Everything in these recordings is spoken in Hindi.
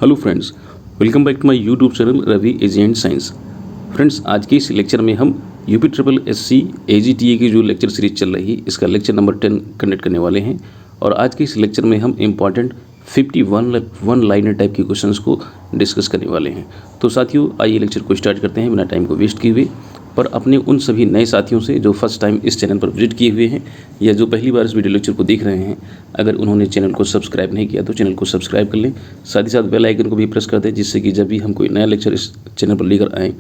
Hello friends, welcome back to my YouTube channel Ravi AG and science. Friends, आज के इस लेक्चर में हम यूपी ट्रिपल एससी AGTA की जो लेक्चर सीरीज चल रही है इसका लेक्चर नंबर 10 कंडक्ट करने वाले हैं। और आज के इस लेक्चर में हम इम्पॉर्टेंट 51 लाइनर टाइप के क्वेश्चंस को डिस्कस करने वाले हैं। तो साथियों, आइए लेक्चर को स्टार्ट करते हैं बिना टाइम को वेस्ट किए हुए। पर अपने उन सभी नए साथियों से जो फर्स्ट टाइम इस चैनल पर विजिट किए हुए हैं या जो पहली बार इस वीडियो लेक्चर को देख रहे हैं, अगर उन्होंने चैनल को सब्सक्राइब नहीं किया तो चैनल को सब्सक्राइब कर लें। साथ ही साथ बेल आइकन को भी प्रेस कर दें, जिससे कि जब भी हम कोई नया लेक्चर इस चैनल पर लेकर आएँ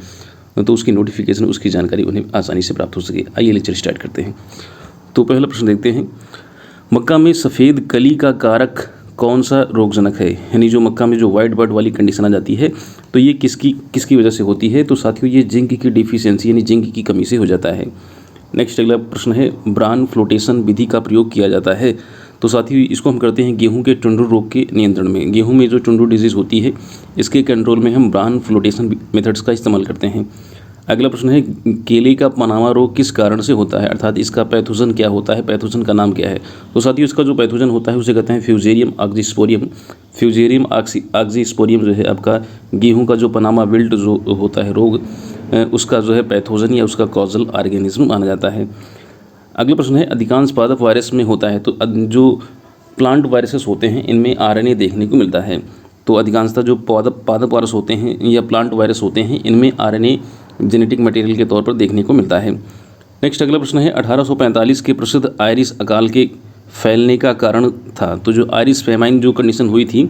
तो उसकी नोटिफिकेशन, उसकी जानकारी उन्हें आसानी से प्राप्त हो सके। आइए लेक्चर स्टार्ट करते हैं। तो पहला प्रश्न देखते हैं, मक्का में सफ़ेद कली का कारक कौन सा रोगजनक है? यानी जो मक्का में जो वाइट बर्ड वाली कंडीशन आ जाती है तो ये किसकी वजह से होती है? तो साथियों, ये जिंक की डिफिशियंसी यानी जिंक की कमी से हो जाता है। नेक्स्ट अगला प्रश्न है, ब्रान फ्लोटेशन विधि का प्रयोग किया जाता है। तो साथियों, इसको हम करते हैं गेहूं के टुंड्रू रोग के नियंत्रण में। गेहूं में जो टुंड्रू डिजीज़ होती है इसके कंट्रोल में हम ब्रान फ्लोटेशन मेथड्स का इस्तेमाल करते हैं। अगला प्रश्न है, केले का पनामा रोग किस कारण से होता है, अर्थात इसका पैथोजन क्या होता है, पैथोजन का नाम क्या है? तो साथियों, इसका जो पैथोजन होता है उसे कहते हैं फ्यूजेरियम ऑक्सीस्पोरियम। फ्यूजेरियम ऑक्सीस्पोरियम जो है आपका गेहूं का जो पनामा विल्ट जो होता है रोग, उसका जो है पैथोजन या उसका कॉजल ऑर्गेनिज्म माना जाता है। अगला प्रश्न है, अधिकांश पादप वायरस में होता है। तो जो प्लांट वायरसेस होते हैं इनमें RNA देखने को मिलता है। तो अधिकांशतः जो पादप वायरस होते हैं या प्लांट वायरस होते हैं इनमें RNA जेनेटिक मटेरियल के तौर पर देखने को मिलता है। नेक्स्ट अगला प्रश्न है, 1845 के प्रसिद्ध आयरिश अकाल के फैलने का कारण था। तो जो आयरिश फेमाइन जो कंडीशन हुई थी,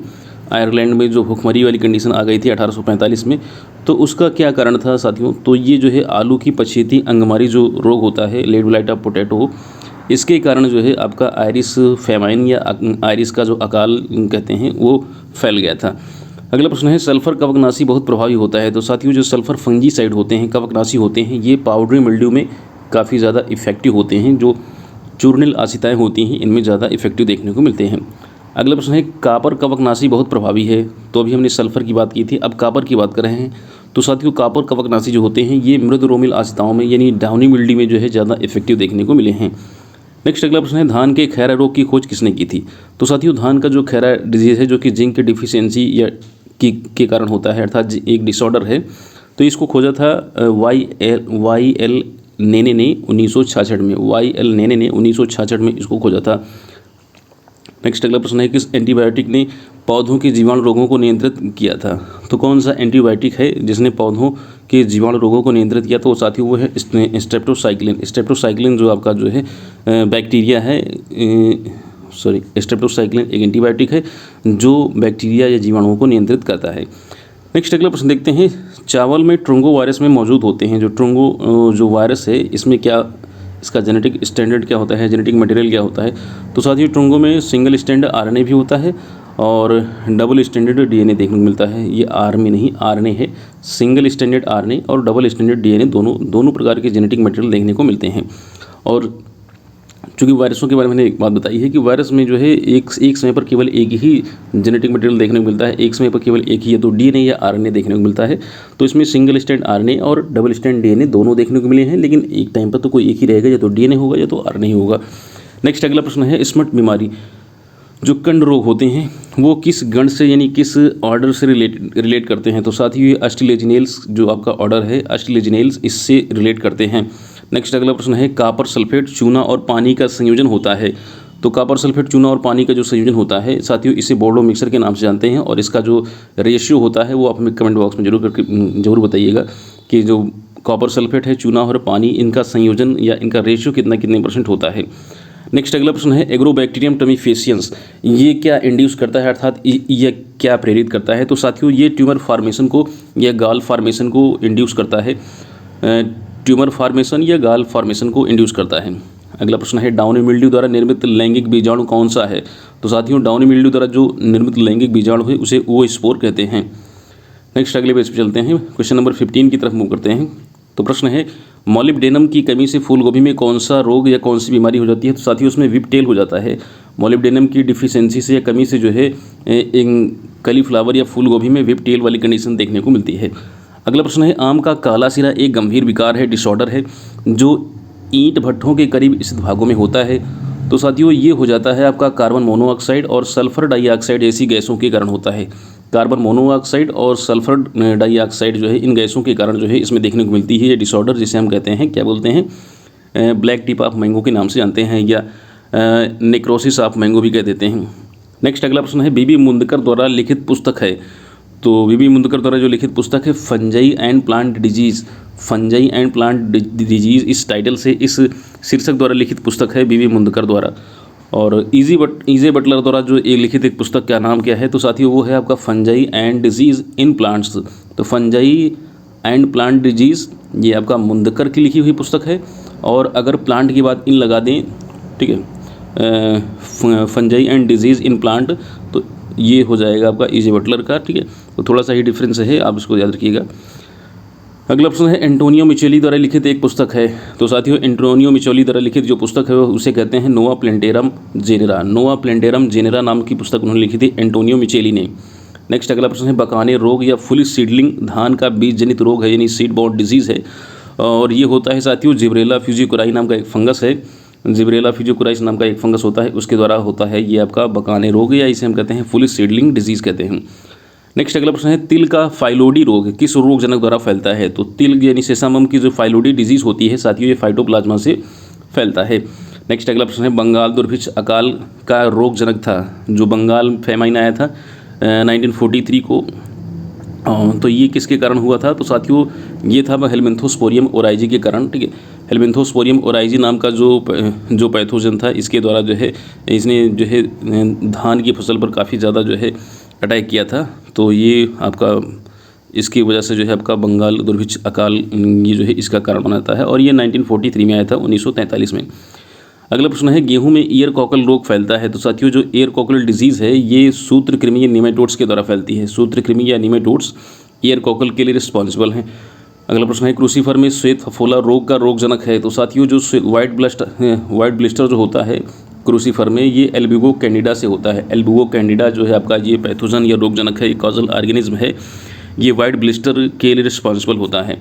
आयरलैंड में जो भुखमरी वाली कंडीशन आ गई थी 1845 में, तो उसका क्या कारण था साथियों? तो ये जो है आलू की पछेती अंगमारी जो रोग होता है, लेड ब्लाइट ऑफ पोटैटो, इसके कारण जो है आपका आयरिश फेमाइन या आयरिश का जो अकाल कहते हैं वो फैल गया था। अगला प्रश्न है, सल्फर कवकनाशी बहुत प्रभावी होता है। तो साथियों, जो सल्फर फंजीसाइड होते हैं, कवकनाशी होते हैं, ये पाउडरी मिल्ड्यू में काफ़ी ज़्यादा इफेक्टिव होते हैं। जो चूर्निल आशिताएँ होती हैं इनमें ज़्यादा इफेक्टिव देखने को मिलते हैं। अगला प्रश्न है, कापर कवकनाशी बहुत प्रभावी है। तो अभी हमने सल्फर की बात की थी, अब कापर की बात कर रहे हैं। तो साथियों, कापर कवकनाशी जो होते हैं ये मृद रोमिल आशिताओं में यानी डाउनी मिल्ड्यू में जो है ज़्यादा इफेक्टिव देखने को मिले हैं। नेक्स्ट अगला प्रश्न है, धान के खैरा रोग की खोज किसने की थी? तो साथियों, धान का जो खैरा डिजीज़ है जो कि जिंक की डिफिशियंसी या के कारण होता है, अर्थात एक डिसऑर्डर है, तो इसको खोजा था YL नेने ने 1966 में। YL नेने ने 1966 में इसको खोजा था। नेक्स्ट अगला प्रश्न है, किस एंटीबायोटिक ने पौधों के जीवाणु रोगों को नियंत्रित किया था? तो कौन सा एंटीबायोटिक है जिसने पौधों के जीवाणु रोगों को नियंत्रित किया? तो साथियों वो है स्ट्रेप्टोसाइक्लिन। स्ट्रेप्टोसाइक्लिन जो आपका जो है बैक्टीरिया है, स्ट्रेप्टोसाइक्लिन एक एंटीबायोटिक है जो बैक्टीरिया या जीवाणुओं को नियंत्रित करता है। नेक्स्ट अगला प्रश्न देखते हैं, चावल में ट्रुंगो वायरस में मौजूद होते हैं। जो ट्रुंगो जो वायरस है इसमें क्या इसका जेनेटिक स्टैंडर्ड क्या होता है, जेनेटिक मटेरियल क्या होता है? तो साथियों, ट्रुंगो में सिंगल स्टैंड RNA भी होता है और डबल स्टैंडर्ड DNA देखने को मिलता है। ये R में नहीं, RNA है। सिंगल स्टैंडर्ड RNA और डबल स्टैंडर्ड DNA दोनों प्रकार के जेनेटिक मटेरियल देखने को मिलते हैं। और चूँकि वायरसों के बारे में मैंने एक बात बताई है कि वायरस में जो है एक समय पर केवल एक ही जेनेटिक मटेरियल देखने को मिलता है, एक समय पर केवल एक ही, या तो DNA या RNA देखने को मिलता है। तो इसमें सिंगल स्टैंड RNA और डबल स्टैंड DNA दोनों देखने को मिले हैं, लेकिन एक टाइम पर तो कोई एक ही रहेगा, या तो DNA होगा या तो RNA होगा। नेक्स्ट अगला प्रश्न है, स्मट बीमारी जो कंड रोग होते हैं वो किस गण से यानी किस ऑर्डर से रिलेट करते हैं? तो साथियों, ये अस्टिलेजिनेल्स जो आपका ऑर्डर है, अस्टिलेजिनेल्स, इससे रिलेट करते हैं। नेक्स्ट अगला प्रश्न है, कापर सल्फेट चूना और पानी का संयोजन होता है। तो कापर सल्फेट चूना और पानी का जो संयोजन होता है साथियों, इसे बोर्डो मिक्सर के नाम से जानते हैं। और इसका जो रेशियो होता है वो आप हमें कमेंट बॉक्स में जरूर बताइएगा कि जो कॉपर सल्फेट है, चूना और पानी, इनका संयोजन या इनका रेशियो कितने % होता है। नेक्स्ट अगला प्रश्न है, एग्रोबैक्टीरियम टमीफेसियंस ये क्या इंड्यूस करता है, अर्थात ये क्या प्रेरित करता है? तो साथियों, ये ट्यूमर फार्मेशन को या गाल फार्मेशन को इंड्यूस करता है। ट्यूमर फार्मेशन या गाल फार्मेशन को इंड्यूस करता है। अगला प्रश्न है, डाउनी मिल्ड्यू द्वारा निर्मित लैंगिक बीजाणु कौन सा है? तो साथियों, डाउनी मिल्ड्यू द्वारा जो निर्मित लैंगिक बीजाणु है उसे ओस्पोर कहते हैं। नेक्स्ट अगले पेज पे चलते हैं, क्वेश्चन नंबर 15 की तरफ मूव करते हैं। तो प्रश्न है, मॉलिब्डेनम की कमी से फूलगोभी में कौन सा रोग या कौन सी बीमारी हो जाती है? तो साथियों, उसमें विपटेल हो जाता है। मॉलिब्डेनम की डिफिशियंसी से या कमी से जो है कलीफ्लावर या फूलगोभी में विपटेल वाली कंडीशन देखने को मिलती है। अगला प्रश्न है, आम का काला सिरा एक गंभीर विकार है, डिसऑर्डर है, जो ईंट भट्ठों के करीब स्थित भागों में होता है। तो साथियों, ये हो जाता है आपका कार्बन मोनोऑक्साइड और सल्फर डाइऑक्साइड ऐसी गैसों के कारण होता है। कार्बन मोनोऑक्साइड और सल्फर डाइऑक्साइड जो है, इन गैसों के कारण जो है इसमें देखने को मिलती है ये डिसऑर्डर, जिसे हम कहते हैं, क्या बोलते हैं, ब्लैक टिप ऑफ मैंगो के नाम से जानते हैं, या नेक्रोसिस ऑफ मैंगो भी कह देते हैं। नेक्स्ट अगला प्रश्न है, बीबी मुंदकर द्वारा लिखित पुस्तक है। तो बीबी मुंदकर द्वारा जो लिखित पुस्तक है fungi and plant disease, fungi and plant disease, इस टाइटल से, इस शीर्षक द्वारा लिखित पुस्तक है बीबी मुंदकर द्वारा। और ईजे बटलर द्वारा जो एक लिखित एक पुस्तक का नाम क्या है, तो साथियों वो है आपका fungi and disease in plants. तो फंजाई एंड प्लांट डिजीज़ ये आपका मुंदकर की लिखी हुई पुस्तक है। और अगर प्लांट की बात इन लगा दें, ठीक है, fungi and disease in plant, तो ये हो जाएगा आपका ईजे बटलर का, ठीक है। तो थोड़ा सा ही डिफरेंस है, आप इसको याद रखिएगा। अगला प्रश्न है, एंटोनियो मिचेली द्वारा लिखित एक पुस्तक है। तो साथियों एंटोनियो मिचेली द्वारा लिखित जो पुस्तक है उसे कहते हैं नोवा प्लेंटेरम जेनेरा। नोवा प्लेंटेरम जेनेरा नाम की पुस्तक उन्होंने लिखी थी एंटोनियो मिचेली ने। नेक्स्ट अगला प्रश्न है, बकाने रोग या फुल सीडलिंग धान का बीज जनित रोग है, यानी सीड बॉर्न डिजीज़ है। और ये होता है साथियों जिब्रेला फ्यूजिकुराई नाम का एक फंगस है, जिब्रेला फ्यूजिकुराई नाम का एक फंगस होता है, उसके द्वारा होता है ये आपका बकाने रोग, या इसे हम कहते हैं फुल सीडलिंग डिजीज़ कहते हैं। नेक्स्ट अगला प्रश्न है, तिल का फाइलोडी रोग किस रोगजनक द्वारा फैलता है। तो तिल यानी सेसामम की जो फाइलोडी डिजीज़ होती है साथियों, ये फाइटोप्लाज्मा से फैलता है। नेक्स्ट अगला प्रश्न है, बंगाल दुर्भिक्ष अकाल का रोगजनक था। जो बंगाल फेमाइन आया था 1943 को, तो ये किसके कारण हुआ था। तो साथियों ये था हेलमिंथोस्पोरियम ओराइजी के कारण, ठीक है। हेलमिंथोस्पोरियम ओराइजी नाम का जो पैथोजन था, इसके द्वारा जो है इसने जो है धान की फसल पर काफ़ी ज़्यादा जो है अटैक किया था। तो ये आपका इसकी वजह से जो है आपका बंगाल दुर्भिक्ष अकाल ये जो है इसका कारण बनाता है, और ये 1943 में आया था, 1943 में। अगला प्रश्न है, गेहूं में ईयर कॉकल रोग फैलता है। तो साथियों जो ईयर कॉकल डिजीज़ है ये सूत्रकृमि या निमेटोड्स के द्वारा फैलती है। सूत्रकृमि या निमेटोड्स ईयर कॉकल के लिए रिस्पॉन्सिबल हैं। अगला प्रश्न है, क्रूसीफर में श्वेत फफोला रोग का रोगजनक है। तो साथियों जो वाइट ब्लिस्टर जो होता है क्रूसीफर में, ये एल्ब्यूगो कैंडिडा से होता है। एल्ब्यूगो कैंडिडा जो है आपका ये पैथोजन या रोगजनक है, ये कॉजल ऑर्गेनिज्म है, ये वाइट ब्लिस्टर के लिए रिस्पॉन्सिबल होता है।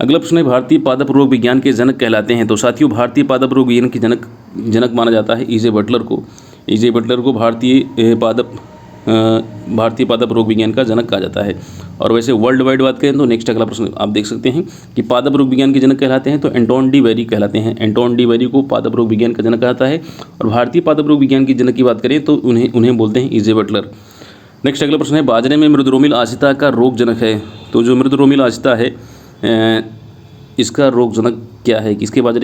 अगला प्रश्न है, भारतीय पादप रोग विज्ञान के जनक कहलाते हैं। तो साथियों भारतीय पादप रोग विज्ञान के जनक माना जाता है ईजे बटलर को। ईजे बटलर को भारतीय पादप रोग विज्ञान का जनक कहा जाता है। और वैसे वर्ल्ड वाइड बात करें तो नेक्स्ट अगला प्रश्न आप देख सकते हैं कि पादप रोग विज्ञान के जनक कहलाते हैं तो एंटोन डी वेरी कहलाते हैं। एंटोन डी वेरी को पादप रोग विज्ञान का जनक कहता है। और भारतीय पादप रोग विज्ञान की जनक की बात करें तो उन्हें बोलते हैं ईजे बटलर। नेक्स्ट अगला प्रश्न है, बाजरे में मृदुरोमिल आशिता का रोगजनक है। तो जो मृदुरोमिल आशिता है इसका रोगजनक क्या है, किसकी बात कर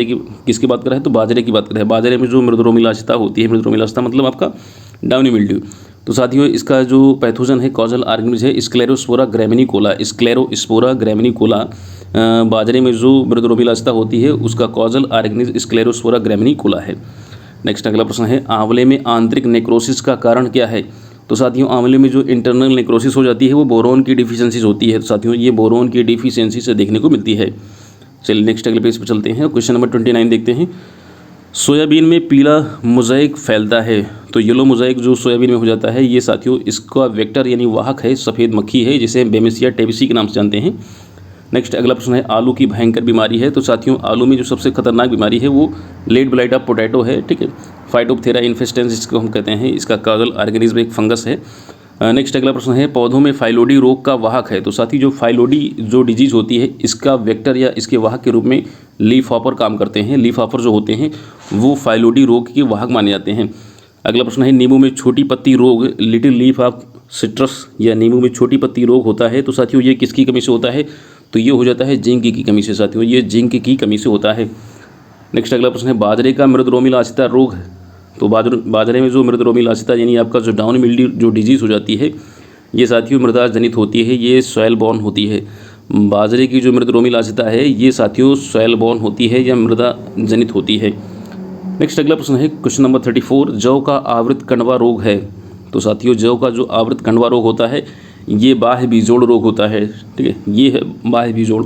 रहा है, तो बाजरे की बात कर रहा है। बाजरे में जो मृदुरोमिल आशिता होती है, मृदुरोमिल आशिता मतलब आपका डाउनी मिल्ड्यू। तो साथियों इसका जो पैथोजन है कॉजल ऑर्गेनिज्म है स्क्लेरोस्पोरा ग्रैमिनिकोला। स्क्लेरोस्पोरा ग्रैमिनिकोला बाजरे में जो मृदुरोमिल आशिता होती है उसका कॉजल ऑर्गेनिज्म स्क्लेरोस्पोरा ग्रैमिनिकोला है। नेक्स्ट अगला प्रश्न है, आंवले में आंतरिक नेक्रोसिस का कारण क्या है। तो साथियों आंवले में जो इंटरनल नेक्रोसिस हो जाती है वो बोरोन की डिफिशियंसी होती है। तो साथियों ये बोरोन की डिफिशियंसी से देखने को मिलती है। चलिए नेक्स्ट अगले पेज पर चलते हैं, क्वेश्चन नंबर 29 देखते हैं। सोयाबीन में पीला मोज़ाइक फैलता है। तो येलो मोज़ाइक जो सोयाबीन में हो जाता है ये साथियों इसका वेक्टर यानी वाहक है सफ़ेद मक्खी है, जिसे बेमेसिया टेबिसी के नाम से जानते हैं। नेक्स्ट अगला प्रश्न है, आलू की भयंकर बीमारी है। तो साथियों आलू में जो सबसे खतरनाक बीमारी है वो लेड ब्लाइट ऑफ पोटैटो है, ठीक है। फाइटोप्थेरा इन्फेस्टेंस इसको हम कहते हैं, इसका कॉजल ऑर्गेनिज्म एक फंगस है। नेक्स्ट अगला प्रश्न है, पौधों में फाइलोडी रोग का वाहक है। तो साथी जो फाइलोडी जो डिजीज़ होती है इसका वेक्टर या इसके वाहक के रूप में लीफ हॉपर काम करते हैं। लीफ हॉपर जो होते हैं वो फाइलोडी रोग के वाहक माने जाते हैं। अगला प्रश्न है, नींबू में छोटी पत्ती रोग लिटिल लीफ ऑफ सिट्रस या नींबू में छोटी पत्ती रोग होता है। तो साथियों ये किसकी कमी से होता है, तो ये हो जाता है जिंक की कमी से। साथियों ये जिंक की कमी से होता है। नेक्स्ट अगला प्रश्न है, बाजरे का मृदुरोमिल आशिता रोग है। तो बाजरे में जो मृदुरोमिल आशिता यानी आपका जो डाउन मिल्ड्यू जो डिजीज़ हो जाती है ये साथियों मृदा जनित होती है, ये सॉइल बॉर्न होती है। बाजरे की जो मृदुरोमिल आशिता है ये साथियों सॉइल बॉर्न होती है या मृदा जनित होती है। नेक्स्ट अगला प्रश्न है क्वेश्चन नंबर 34, जौ का आवृत कंडवा रोग है। तो साथियों जौ का जो आवृत कंडवा रोग होता है ये बाह्य बीजोड़ रोग होता है, ठीक है, ये है बाह्य बीजोड़।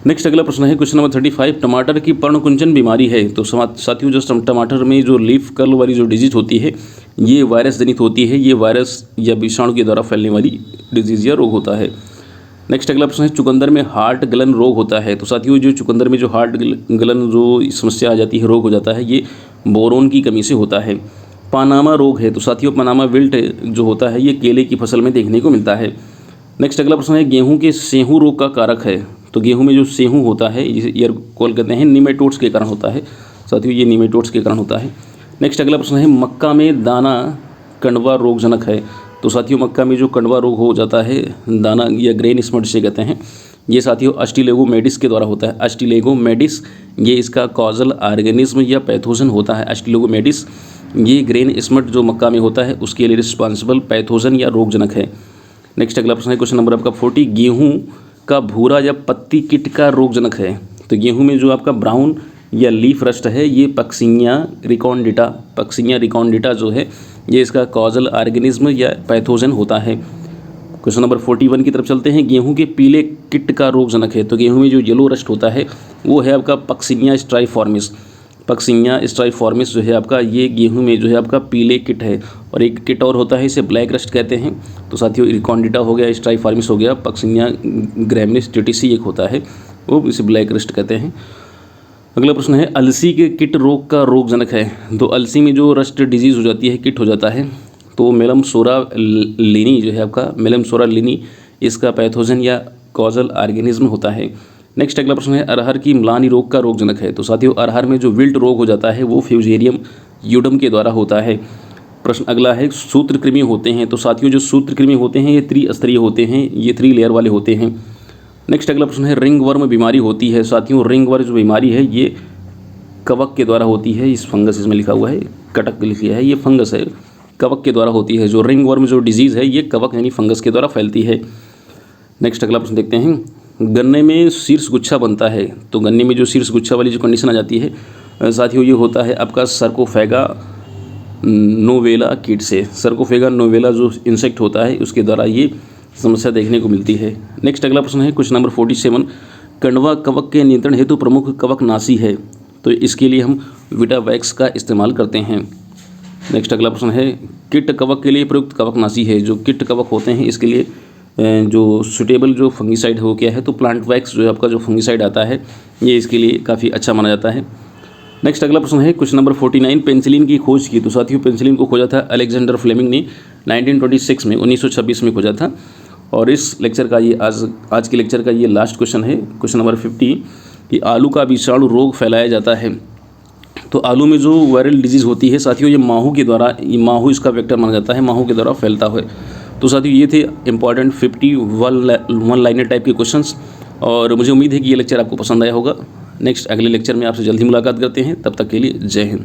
नेक्स्ट अगला प्रश्न है क्वेश्चन नंबर 35, टमाटर की पर्णकुंचन बीमारी है। तो साथियों जो टमाटर में जो लीफ कर्ल वाली जो डिजीज़ होती है ये वायरस जनित होती है, ये वायरस या विषाणु के द्वारा फैलने वाली डिजीज़ या रोग होता है। नेक्स्ट अगला प्रश्न है, चुकंदर में हार्ट गलन रोग होता है। तो साथियों जो चुकंदर में जो हार्ट गलन जो समस्या आ जाती है रोग हो जाता है ये बोरोन की कमी से होता है। पानामा रोग है। तो साथियों पनामा विल्ट जो होता है ये केले की फसल में देखने को मिलता है। नेक्स्ट अगला प्रश्न है गेहूं के सेहू रोग का कारक है। तो गेहूं में जो सेहू होता है जिसे ईयर कॉल कहते हैं निमेटोड्स के कारण होता है। साथियों ये निमेटोड्स के कारण होता है। नेक्स्ट अगला प्रश्न है मक्का में दाना कंडवा रोगजनक है। तो साथियों मक्का में जो कंडवा रोग हो जाता है दाना या ग्रेन स्मट से कहते हैं, ये साथियों अस्टिलेगोमेडिस के द्वारा होता है। अस्टिलेगोमेडिस ये इसका कॉजल ऑर्गेनिज्म या पैथोजन होता है। अस्टिलेगोमेडिस ये ग्रेन स्मट जो मक्का में होता है उसके लिए रिस्पॉन्सिबल पैथोजन या रोगजनक है। नेक्स्ट अगला प्रश्न है क्वेश्चन नंबर आपका 40 गेहूं का भूरा या पत्ती कीट का रोगजनक है। तो गेहूं में जो आपका ब्राउन या लीफ रस्ट है ये पक्सिनिया रिकॉन्डिटा जो है ये इसका कॉजल ऑर्गेनिज्म या पैथोजन होता है। क्वेश्चन नंबर 41 की तरफ चलते हैं। गेहूं के पीले कीट का रोगजनक है। तो गेहूं में जो येलो रस्ट होता है वो है आपका पक्सिनिया स्ट्राइफॉर्मिस जो है आपका, ये गेहूं में जो है आपका पीले कीट है। और एक कीट और होता है इसे ब्लैक रस्ट कहते हैं। तो साथियों रिकॉन्डिटा हो गया, स्ट्राइफॉर्मिस हो गया, पक्सिनिया ग्रैमिनिस टीटीसी एक होता है वो इसे ब्लैक रस्ट कहते हैं। अगला प्रश्न है अलसी के कीट रोग का रोगजनक है। तो अलसी में जो रस्ट डिजीज़ हो जाती है, कीट हो जाता है, तो मेलमसोरा लिनी जो है आपका, मेलमसोरा लिनी इसका पैथोजन या कॉजल ऑर्गेनिज्म होता है। नेक्स्ट अगला प्रश्न है अरहर की म्लानी रोग का रोगजनक है। तो साथियों अरहर में जो विल्ट रोग हो जाता है वो फ्यूजेरियम यूडम के द्वारा होता है। प्रश्न अगला है सूत्रकृमि होते हैं। तो साथियों जो सूत्रकृमि होते हैं ये त्रिस्तरीय होते हैं, ये 3 लेयर वाले होते हैं। नेक्स्ट अगला प्रश्न है रिंग वर्म बीमारी होती है। साथियों रिंग वर्म जो बीमारी है ये कवक के द्वारा होती है। इस फंगस इसमें लिखा हुआ है, कटक लिखा है, ये फंगस है, कवक के द्वारा होती है। जो रिंग वर्म जो डिजीज़ है ये कवक यानी फंगस के द्वारा फैलती है। नेक्स्ट अगला प्रश्न देखते हैं गन्ने में शीर्ष गुच्छा बनता है। तो गन्ने में जो शीर्ष गुच्छा वाली जो कंडीशन आ जाती है साथियों ये होता है आपका सर्कोफेगा नोवेला कीट से। सर्कोफेगा नोवेला जो इंसेक्ट होता है उसके द्वारा ये समस्या देखने को मिलती है। नेक्स्ट अगला प्रश्न है क्वेश्चन नंबर 47 कंडवा कवक के नियंत्रण हेतु प्रमुख कवकनाशी है। तो इसके लिए हम विटावैक्स का इस्तेमाल करते हैं। नेक्स्ट अगला प्रश्न है कीट कवक के लिए प्रयुक्त कवकनाशी है। जो कीट कवक होते हैं इसके लिए जो सुटेबल जो फंगीसाइड हो क्या है, तो प्लांट वैक्स जो है आपका जो फंगीसाइड आता है ये इसके लिए काफ़ी अच्छा माना जाता है। नेक्स्ट अगला प्रश्न है क्वेश्चन नंबर 49 पेंसिलिन की खोज की। तो साथियों पेंसिलिन को खोजा था अलेक्जेंडर फ्लेमिंग ने 1926 में 1926 में खोजा था। और इस लेक्चर का ये आज के लेक्चर का ये लास्ट क्वेश्चन है क्वेश्चन नंबर 50 कि आलू का विषाणु रोग फैलाया जाता है। तो आलू में जो वायरल डिजीज़ होती है साथियों ये माहू के द्वारा, माहू इसका वेक्टर माना जाता है, माहू के द्वारा फैलता है। तो साथियों ये थे इंपॉर्टेंट 50 वन लाइनर टाइप के क्वेश्चंस और मुझे उम्मीद है कि ये लेक्चर आपको पसंद आया होगा। नेक्स्ट अगले लेक्चर में आपसे जल्दी मुलाकात करते हैं, तब तक के लिए जय हिंद।